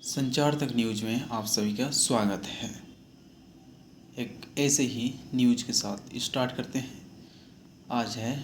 संचार तक न्यूज में आप सभी का स्वागत है। एक ऐसे ही न्यूज के साथ स्टार्ट करते हैं। आज है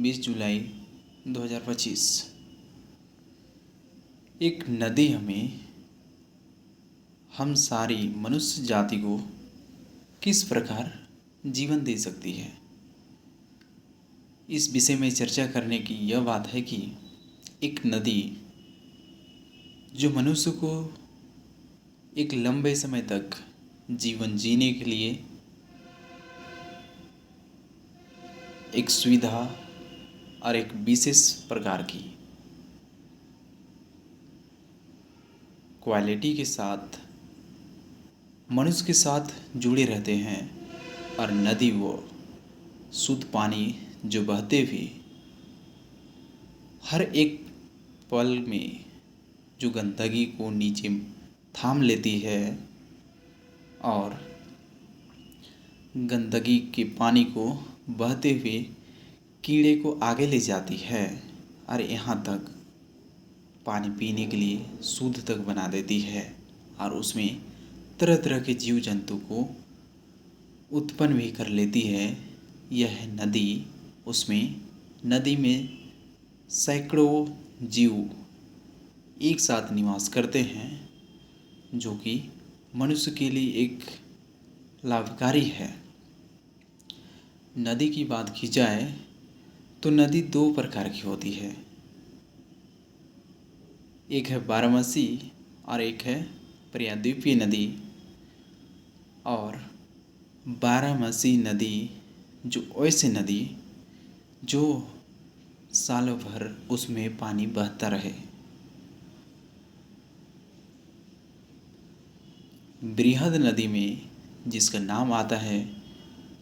20 जुलाई 2025। एक नदी हम सारी मनुष्य जाति को किस प्रकार जीवन दे सकती है, इस विषय में चर्चा करने की यह बात है कि एक नदी जो मनुष्य को एक लंबे समय तक जीवन जीने के लिए एक सुविधा और एक विशेष प्रकार की क्वालिटी के साथ मनुष्य के साथ जुड़े रहते हैं। और नदी वो शुद्ध पानी जो बहते हुए हर एक पल में जो गंदगी को नीचे थाम लेती है और गंदगी के पानी को बहते हुए कीड़े को आगे ले जाती है और यहाँ तक पानी पीने के लिए शुद्ध तक बना देती है। और उसमें तरह तरह के जीव जंतु को उत्पन्न भी कर लेती है। यह नदी, उसमें नदी में सैकड़ों जीव एक साथ निवास करते हैं, जो कि मनुष्य के लिए एक लाभकारी है। नदी की बात की जाए तो नदी दो प्रकार की होती है, एक है बारामासी और एक है प्रायद्वीपीय नदी। और बारामासी नदी जो ऐसे नदी जो सालों भर उसमें पानी बहता रहे। बृहद नदी में जिसका नाम आता है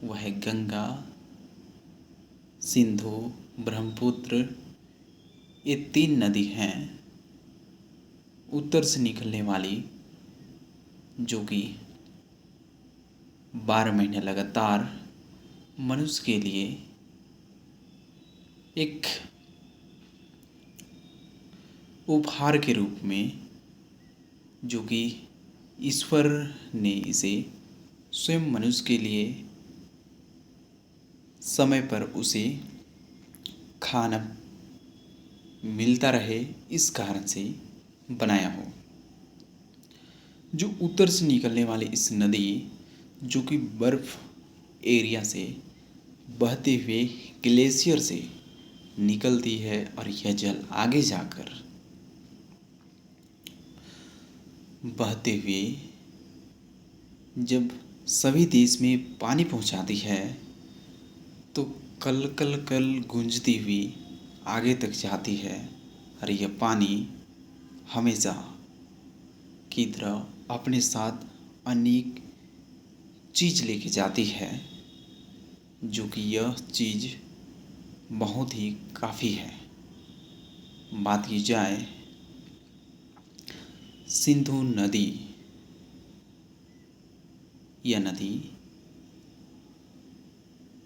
वह है गंगा, सिंधु, ब्रह्मपुत्र। ये तीन नदी हैं उत्तर से निकलने वाली, जो कि 12 महीने लगातार मनुष्य के लिए एक उपहार के रूप में, जो कि ईश्वर ने इसे स्वयं मनुष्य के लिए समय पर उसे खाना मिलता रहे, इस कारण से बनाया हो। जो उत्तर से निकलने वाली इस नदी, जो कि बर्फ एरिया से बहते हुए ग्लेशियर से निकलती है और यह जल आगे जाकर बहते हुए जब सभी देश में पानी पहुंचाती है तो कल कल कल गूंजती हुई आगे तक जाती है। और यह पानी हमेशा की तरह अपने साथ अनेक चीज़ लेके जाती है, जो कि यह चीज़ बहुत ही काफ़ी है। बात की जाए सिंधु नदी, यह नदी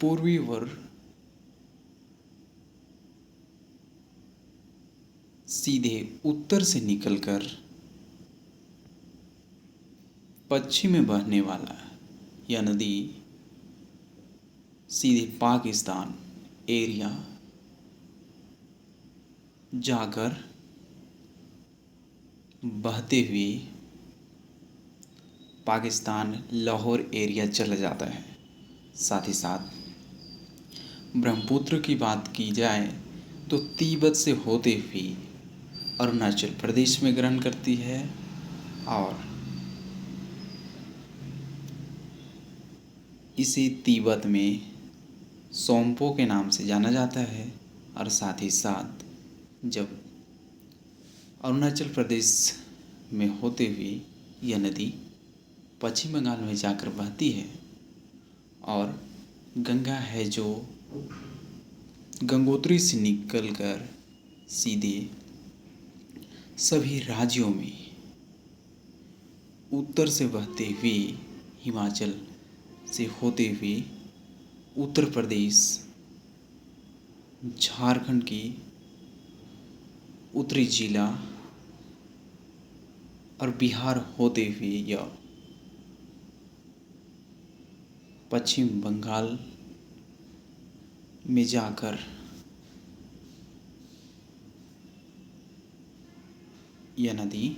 पूर्वी ओर सीधे उत्तर से निकलकर पश्चिम में बहने वाला यह नदी सीधे पाकिस्तान एरिया जाकर बहते हुए पाकिस्तान लाहौर एरिया चला जाता है। साथ ही साथ ब्रह्मपुत्र की बात की जाए तो तिब्बत से होते हुए अरुणाचल प्रदेश में ग्रहण करती है और इसे तिब्बत में सोमपो के नाम से जाना जाता है। और साथ ही साथ जब अरुणाचल प्रदेश में होते हुए यह नदी पश्चिम बंगाल में जाकर बहती है और गंगा है जो गंगोत्री से निकलकर सीधे सभी राज्यों में उत्तर से बहते हुए हिमाचल से होते हुए उत्तर प्रदेश, झारखंड की उत्तरी जिला और बिहार होते हुए यह पश्चिम बंगाल में जाकर यह नदी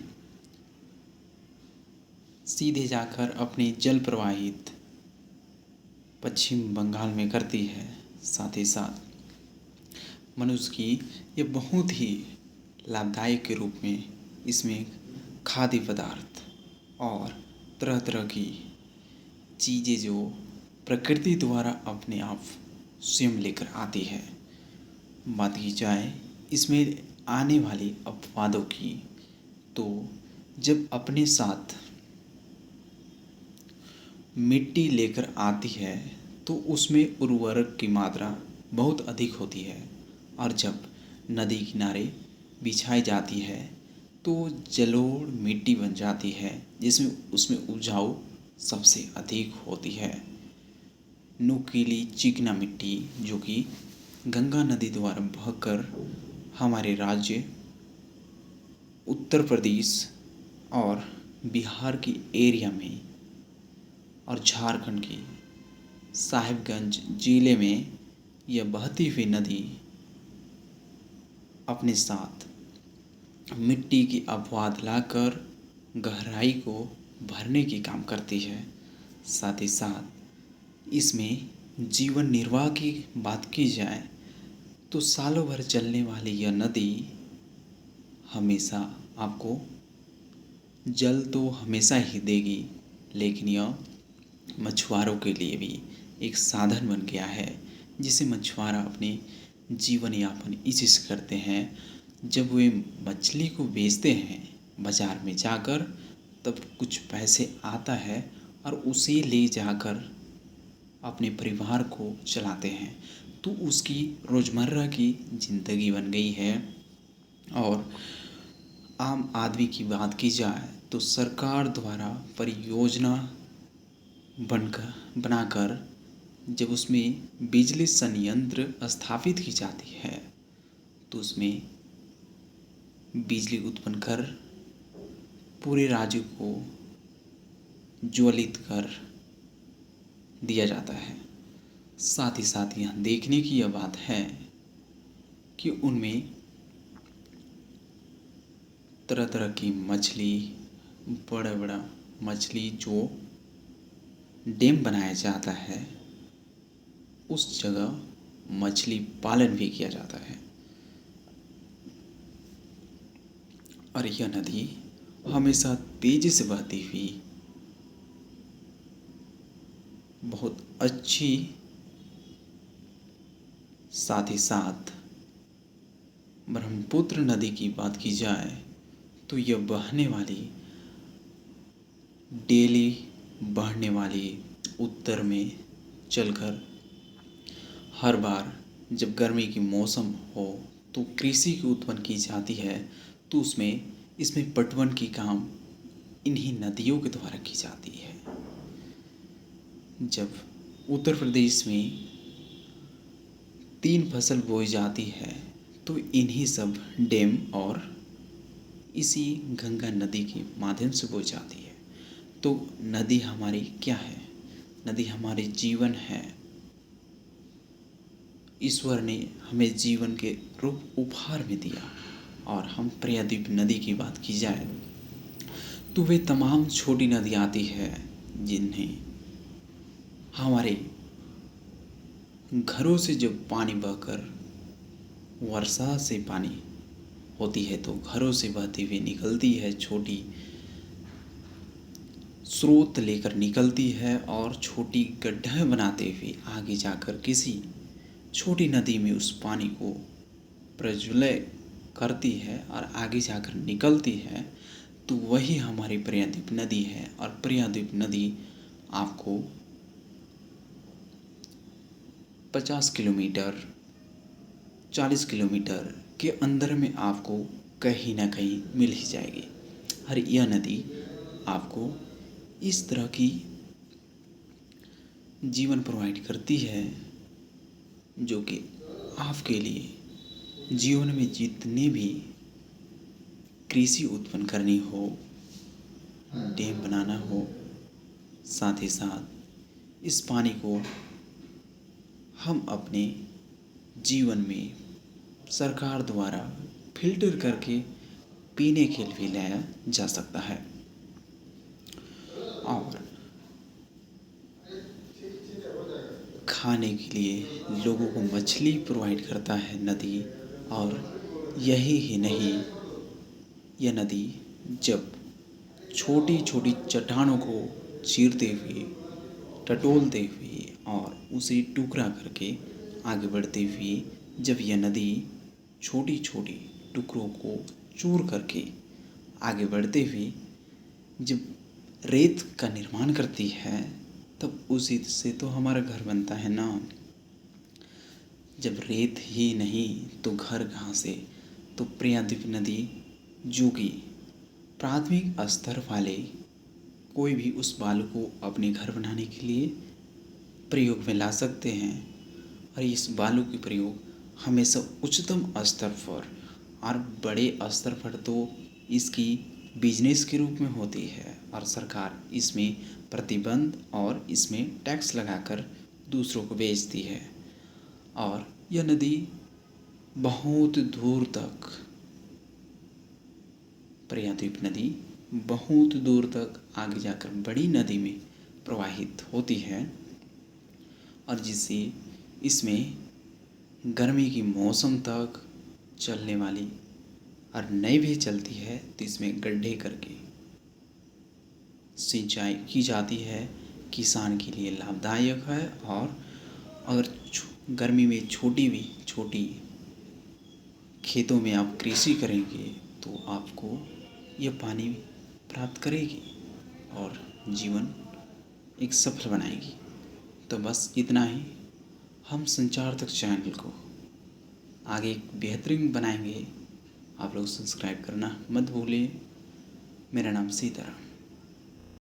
सीधे जाकर अपनी जल प्रवाहित पश्चिम बंगाल में करती है। साथ ही साथ मनुष्य की ये बहुत ही लाभदायक के रूप में इसमें खाद्य पदार्थ और तरह तरह की चीज़ें जो प्रकृति द्वारा अपने आप स्वयं लेकर आती है। बात की जाए इसमें आने वाली अपवादों की, तो जब अपने साथ मिट्टी लेकर आती है तो उसमें उर्वरक की मात्रा बहुत अधिक होती है, और जब नदी किनारे बिछाई जाती है तो जलोढ़ मिट्टी बन जाती है, जिसमें उसमें उपजाऊ सबसे अधिक होती है। नुकीली चिकना मिट्टी जो कि गंगा नदी द्वारा बहकर हमारे राज्य उत्तर प्रदेश और बिहार की एरिया में और झारखंड की साहिबगंज जिले में यह बहती हुई नदी अपने साथ मिट्टी की अपवाद लाकर गहराई को भरने की काम करती है। साथ ही साथ इसमें जीवन निर्वाह की बात की जाए तो सालों भर चलने वाली यह नदी हमेशा आपको जल तो हमेशा ही देगी, लेकिन यह मछुआरों के लिए भी एक साधन बन गया है, जिसे मछुआरा अपने जीवन यापन इसी से करते हैं। जब वे मछली को बेचते हैं बाज़ार में जाकर, तब कुछ पैसे आता है और उसे ले जाकर अपने परिवार को चलाते हैं, तो उसकी रोज़मर्रा की ज़िंदगी बन गई है। और आम आदमी की बात की जाए तो सरकार द्वारा परियोजना बनाकर जब उसमें बिजली संयंत्र स्थापित की जाती है तो उसमें बिजली उत्पन्न कर पूरे राज्य को ज्वलित कर दिया जाता है। साथ ही साथ यहाँ देखने की यह बात है कि उनमें तरह तरह की मछली, बड़ा बड़ा मछली जो डैम बनाया जाता है, उस जगह मछली पालन भी किया जाता है। और यह नदी हमेशा तेजी से बहती हुई बहुत अच्छी, साथ ही साथ ब्रह्मपुत्र नदी की बात की जाए तो यह बहने वाली, डेली बहने वाली उत्तर में चलकर हर बार जब गर्मी की मौसम हो तो कृषि की उत्पन्न की जाती है, तो इसमें पटवन की काम इन्हीं नदियों के द्वारा की जाती है। जब उत्तर प्रदेश में 3 फसल बोई जाती है तो इन्हीं सब डैम और इसी गंगा नदी के माध्यम से बोई जाती है। तो नदी हमारी क्या है? नदी हमारे जीवन है। ईश्वर ने हमें जीवन के रूप उपहार में दिया। और हम प्रियाद्वीप नदी की बात की जाए तो वे तमाम छोटी नदी आती है जिन्हें हमारे घरों से जब पानी बहकर वर्षा से पानी होती है तो घरों से बहती हुई निकलती है, छोटी स्रोत लेकर निकलती है और छोटी गड्ढे बनाते हुए आगे जाकर किसी छोटी नदी में उस पानी को प्रज्वलित करती है और आगे जाकर निकलती है। तो वही हमारी प्रियाद्वीप नदी है। और प्रियाद्वीप नदी आपको 50 किलोमीटर 40 किलोमीटर के अंदर में आपको कहीं ना कहीं मिल ही जाएगी। और यह नदी आपको इस तरह की जीवन प्रोवाइड करती है जो कि आपके लिए जीवन में जितने भी कृषि उत्पन्न करनी हो डैम बनाना हो, साथ ही साथ इस पानी को हम अपने जीवन में सरकार द्वारा फिल्टर करके पीने के लिए लाया जा सकता है। और खाने के लिए लोगों को मछली प्रोवाइड करता है नदी। और यही ही नहीं, यह नदी जब छोटी छोटी चट्टानों को चीरते हुए, टटोलते हुए और उसे टुकड़ा करके आगे बढ़ते हुए, जब यह नदी छोटी छोटी टुकड़ों को चूर करके आगे बढ़ते हुए जब रेत का निर्माण करती है, तब उसी से तो हमारा घर बनता है ना। जब रेत ही नहीं तो घर कहाँ से। तो प्रियाद्वीप नदी जो कि प्राथमिक स्तर वाले कोई भी उस बालू को अपने घर बनाने के लिए प्रयोग में ला सकते हैं। और इस बालू के प्रयोग हमेशा उच्चतम स्तर पर और बड़े स्तर पर तो इसकी बिजनेस के रूप में होती है, और सरकार इसमें प्रतिबंध और इसमें टैक्स लगाकर दूसरों को बेचती है। और यह नदी बहुत दूर तक, प्रियाद्वीप नदी बहुत दूर तक आगे जाकर बड़ी नदी में प्रवाहित होती है, और जिससे इसमें गर्मी की मौसम तक चलने वाली, और नई भी चलती है तो इसमें गड्ढे करके सिंचाई की जाती है। किसान के लिए लाभदायक है। और अगर गर्मी में छोटी खेतों में आप कृषि करेंगे तो आपको यह पानी प्राप्त करेगी और जीवन एक सफल बनाएगी। तो बस इतना ही। हम संचार तक चैनल को आगे एक बेहतरीन बनाएंगे। आप लोग सब्सक्राइब करना मत भूलिए। मेरा नाम सीताराम।